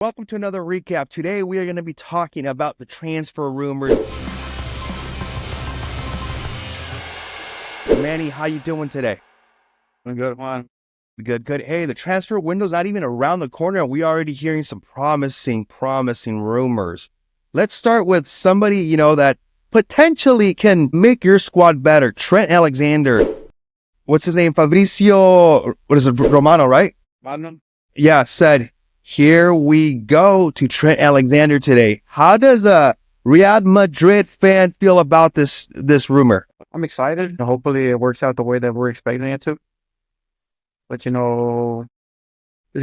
Welcome to another recap. Today we are going to be talking about the transfer rumors. Manny, how you doing today? I'm good, Juan. Good. Hey, the transfer window's not even around the corner, and we're already hearing some promising rumors. Let's start with somebody, that potentially can make your squad better. Trent Alexander. What's his name? Fabrizio, Romano, right? Magnum? Yeah, said, here we go to Trent Alexander today. How does a Real Madrid fan feel about this rumor? I'm excited. Hopefully it works out the way that we're expecting it to. But, he's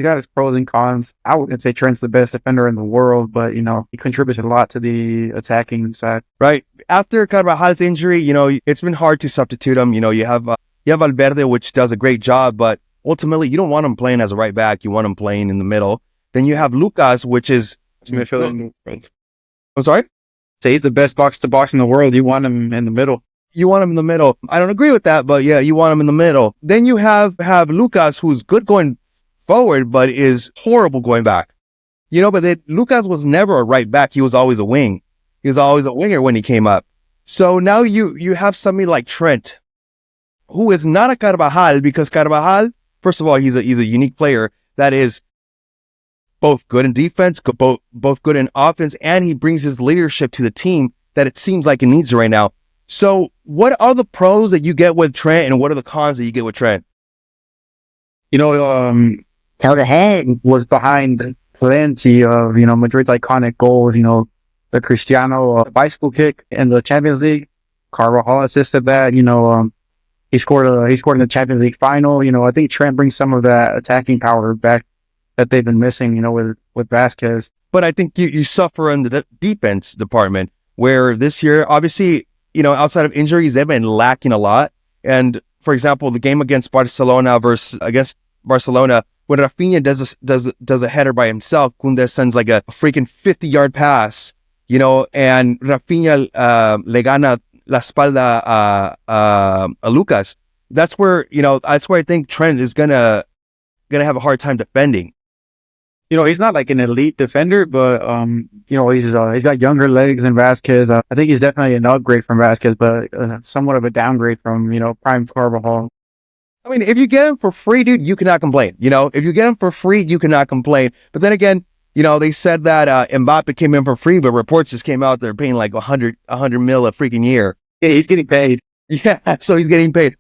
got his pros and cons. I wouldn't say Trent's the best defender in the world, but, he contributes a lot to the attacking side. Right. After Carvajal's injury, it's been hard to substitute him. You have Valverde, which does a great job, but ultimately you don't want him playing as a right back. You want him playing in the middle. Then you have Lucas, which is midfield in the world. I'm sorry? Say he's the best box to box in the world. You want him in the middle. You want him in the middle. I don't agree with that, but yeah, you want him in the middle. Then you have Lucas, who's good going forward, but is horrible going back. But Lucas was never a right back. He was always a wing. He was always a winger when he came up. So now you have somebody like Trent, who is not a Carvajal, because Carvajal, first of all, he's a unique player that is both good in defense, both good in offense, and he brings his leadership to the team that it seems like it needs right now. So what are the pros that you get with Trent, and what are the cons that you get with Trent? Carvajal was behind plenty of, Madrid's iconic goals, the Cristiano bicycle kick in the Champions League. Carvajal assisted that, he scored in the Champions League final. I think Trent brings some of that attacking power back that they've been missing, with Vasquez. But I think you suffer in the defense department, where this year, obviously, outside of injuries, they've been lacking a lot. And for example, the game against Barcelona when Rafinha does a header by himself, Koundé sends like a freaking 50-yard pass, and Rafinha le gana la espalda a Lucas. That's where I think Trent is gonna have a hard time defending. He's not like an elite defender, but he's got younger legs than Vasquez. I think he's definitely an upgrade from Vasquez, but somewhat of a downgrade from prime Carvajal. I mean, if you get him for free, dude, you cannot complain. If you get him for free, you cannot complain. But then again, they said that Mbappe came in for free, but reports just came out they're paying like 100 mil a freaking year. Yeah, he's getting paid. Yeah, so he's getting paid.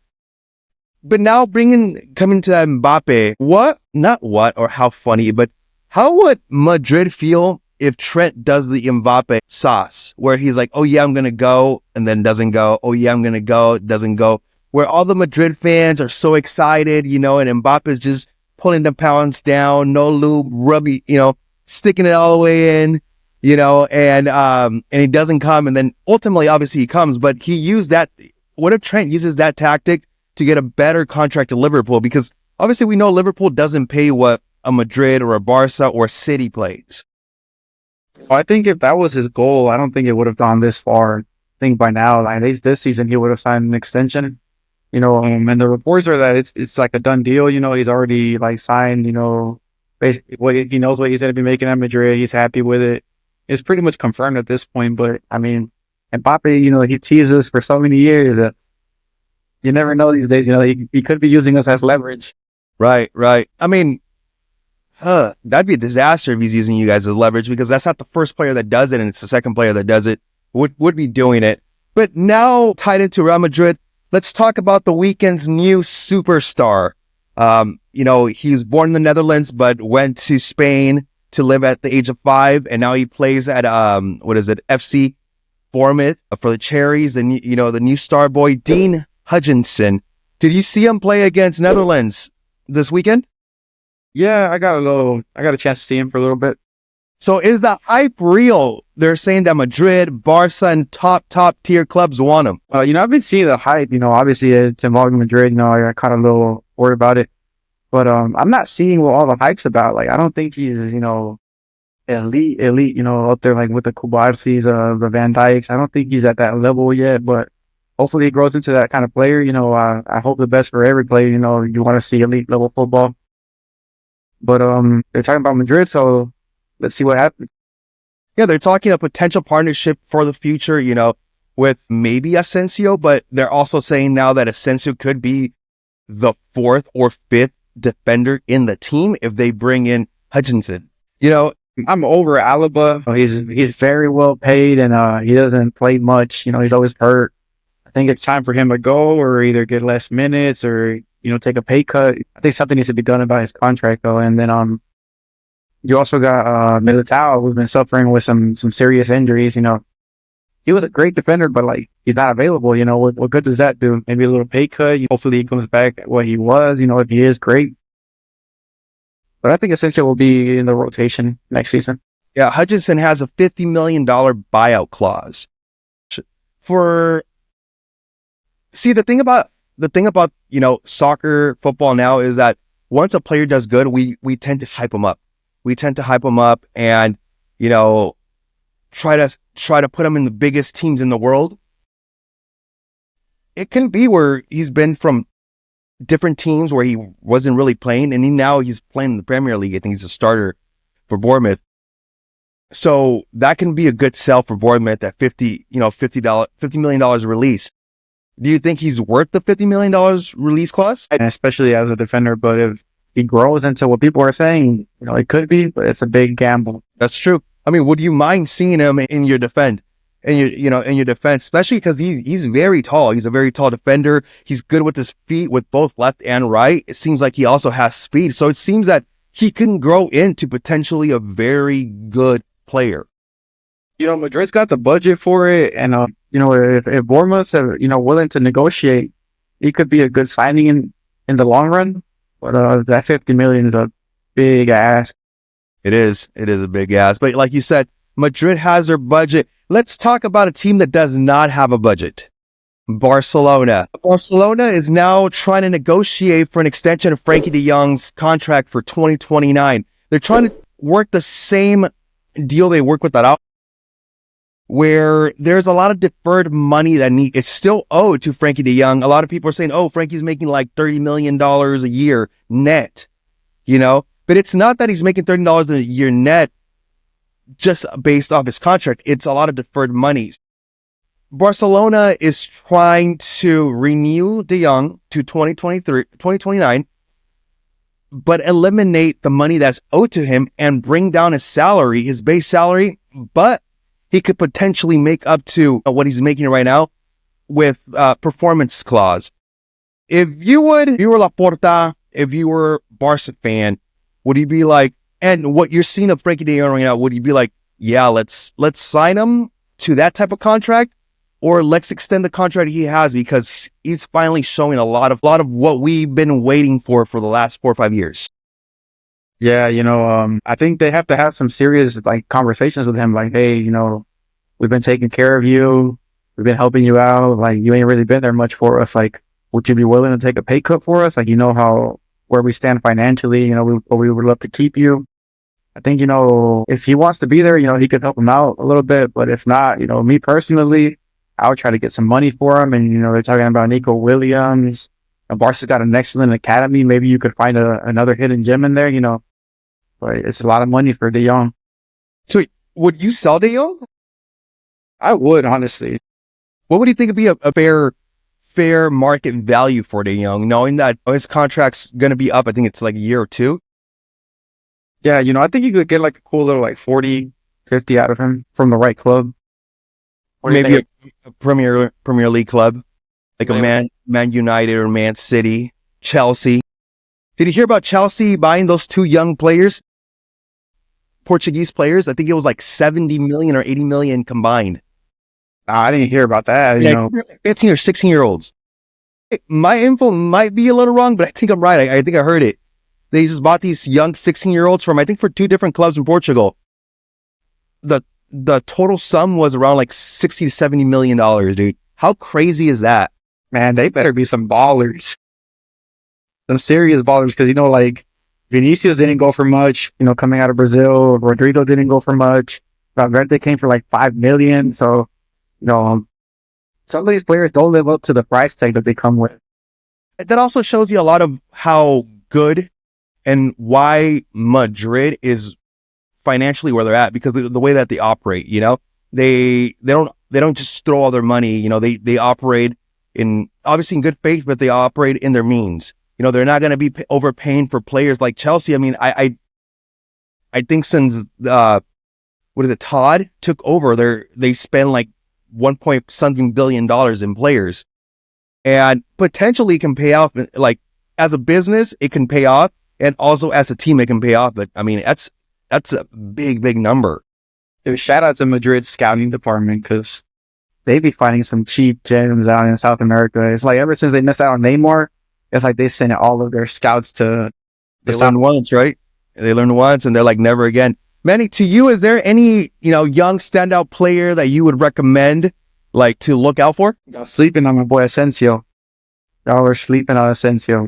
But now coming to that Mbappe, how funny, but how would Madrid feel if Trent does the Mbappe sauce, where he's like, oh yeah, I'm going to go, and then doesn't go. Oh yeah, I'm going to go, doesn't go. Where all the Madrid fans are so excited, and Mbappe's just pulling the pounds down, no lube, rubbing, sticking it all the way in, and he doesn't come. And then ultimately, obviously he comes, but he used that. What if Trent uses that tactic to get a better contract to Liverpool? Because obviously we know Liverpool doesn't pay what a Madrid or a Barca or a City plays. I think if that was his goal, I don't think it would have gone this far. I think by now, this season, he would have signed an extension. And the reports are that it's like a done deal. He's already signed. Basically, he knows what he's going to be making at Madrid. He's happy with it. It's pretty much confirmed at this point. But I mean, Mbappe, he teases for so many years that you never know these days. He could be using us as leverage. Right. I mean, that'd be a disaster if he's using you guys as leverage, because that's not the first player that does it, and it's the second player that does it, would be doing it. But now, tied into Real Madrid, let's talk about the weekend's new superstar. He was born in the Netherlands, but went to Spain to live at the age of 5, and now he plays at FC Bournemouth for the Cherries, and the new star boy, Dean Huijsen. Did you see him play against Netherlands this weekend? Yeah, I got a chance to see him for a little bit. So is the hype real? They're saying that Madrid, Barca, and top tier clubs want him. I've been seeing the hype. Obviously it's involving Madrid. I got kind of a little worried about it, but I'm not seeing what all the hype's about. I don't think he's elite. Up there with the Kubarsis, the Van Dijks. I don't think he's at that level yet, but hopefully he grows into that kind of player. I hope the best for every player. You want to see elite level football. But they're talking about Madrid, so let's see what happens. Yeah, they're talking a potential partnership for the future, with maybe Asensio, but they're also saying now that Asensio could be the fourth or fifth defender in the team if they bring in Hutchinson. I'm over Alaba. He's very well paid, and he doesn't play much. He's always hurt. I think it's time for him to go, or either get less minutes, or take a pay cut. I think something needs to be done about his contract, though. And then you also got Militao, who's been suffering with some serious injuries. He was a great defender, but like he's not available. What good does that do? Maybe a little pay cut. Hopefully he comes back at what he was. If he is great. But I think Asensio will be in the rotation next season. Yeah, Hutchinson has a $50 million buyout clause. The thing about soccer, football now is that once a player does good, we tend to hype him up. We tend to hype him up and try to put him in the biggest teams in the world. It can be where he's been from different teams where he wasn't really playing, and now he's playing in the Premier League. I think he's a starter for Bournemouth. So that can be a good sell for Bournemouth at $50 million release. Do you think he's worth the $50 million release clause? Especially as a defender, but if he grows into what people are saying, it could be, but it's a big gamble. That's true. I mean, would you mind seeing him in your defense? In your defense, especially because he's very tall. He's a very tall defender. He's good with his feet, with both left and right. It seems like he also has speed. So it seems that he can grow into potentially a very good player. Madrid's got the budget for it, and if Bournemouth's willing to negotiate, he could be a good signing in the long run. But that 50 million is a big ask. It is a big ask. But like you said, Madrid has their budget. Let's talk about a team that does not have a budget. Barcelona. Barcelona is now trying to negotiate for an extension of Frenkie de Jong's contract for 2029. They're trying to work the same deal they work with that out, where there's a lot of deferred money that it's still owed to Frenkie de Jong. A lot of people are saying, Frankie's making like $30 million a year net, but it's not that he's making $30 a year net just based off his contract. It's a lot of deferred monies. Barcelona is trying to renew de Jong to 2029, but eliminate the money that's owed to him and bring down his salary, his base salary, but he could potentially make up to what he's making right now with performance clause. If you were Laporta, if you were Barca fan, would you be like, and what you're seeing of Frenkie de Jong right now, would you be like, yeah, let's sign him to that type of contract, or let's extend the contract he has because he's finally showing a lot of what we've been waiting for the last 4 or 5 years? Yeah, I think they have to have some serious conversations with him. Like, hey, we've been taking care of you. We've been helping you out. Like, you ain't really been there much for us. Like, would you be willing to take a pay cut for us? Like, where we stand financially, we would love to keep you. I think, if he wants to be there, he could help him out a little bit. But if not, me personally, I would try to get some money for him. And, they're talking about Nico Williams. Barca's got an excellent academy. Maybe you could find another hidden gem in there, but it's a lot of money for De Jong. So would you sell De Jong? I would, honestly. What would you think would be a fair market value for De Jong, knowing that his contract's going to be up? I think it's like a year or two. Yeah, I think you could get like a cool little 40, 50 out of him from the right club. Maybe a Premier League club, like a Man United or Man City, Chelsea. Did you hear about Chelsea buying those 2 young players? Portuguese players? I think it was like 70 million or 80 million combined. I didn't hear about that. 15 or 16-year-olds. My info might be a little wrong, but I think I'm right. I think I heard it. They just bought these young 16-year-olds from, I think, for 2 different clubs in Portugal. The total sum was around like $60 to $70 million, dude. How crazy is that? Man, they better be some ballers. Some serious ballers, because, Vinicius didn't go for much, coming out of Brazil. Rodrigo didn't go for much. Valverde came for like $5 million. So, some of these players don't live up to the price tag that they come with. That also shows you a lot of how good and why Madrid is financially where they're at because the way that they operate, they don't just throw all their money. They operate in obviously in good faith, but they operate in their means. They're not going to be overpaying for players like Chelsea. I mean, I think since Todd took over, they spend like 1 point something billion in players, and potentially can pay off. Like as a business, it can pay off, and also as a team, it can pay off. But I mean, that's a big number. Shout out to Madrid's scouting department because they be finding some cheap gems out in South America. It's like ever since they missed out on Neymar, it's like they sent all of their scouts to. They learn once, right? They learn once, and they're like never again. Manny, to you, is there any young standout player that you would recommend like to look out for? Y'all sleeping on my boy Asensio. Y'all were sleeping on Asensio,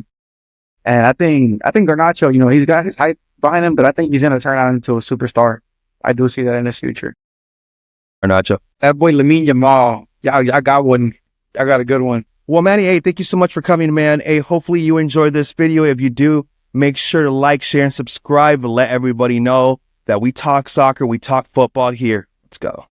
and I think Garnacho. He's got his hype behind him, but I think he's gonna turn out into a superstar. I do see that in his future. Garnacho. That boy Lamine Yamal. Y'all got one. I got a good one. Well, Manny, hey, thank you so much for coming, man. Hey, hopefully you enjoyed this video. If you do, make sure to like, share, and subscribe and let everybody know that we talk soccer, we talk football here. Let's go.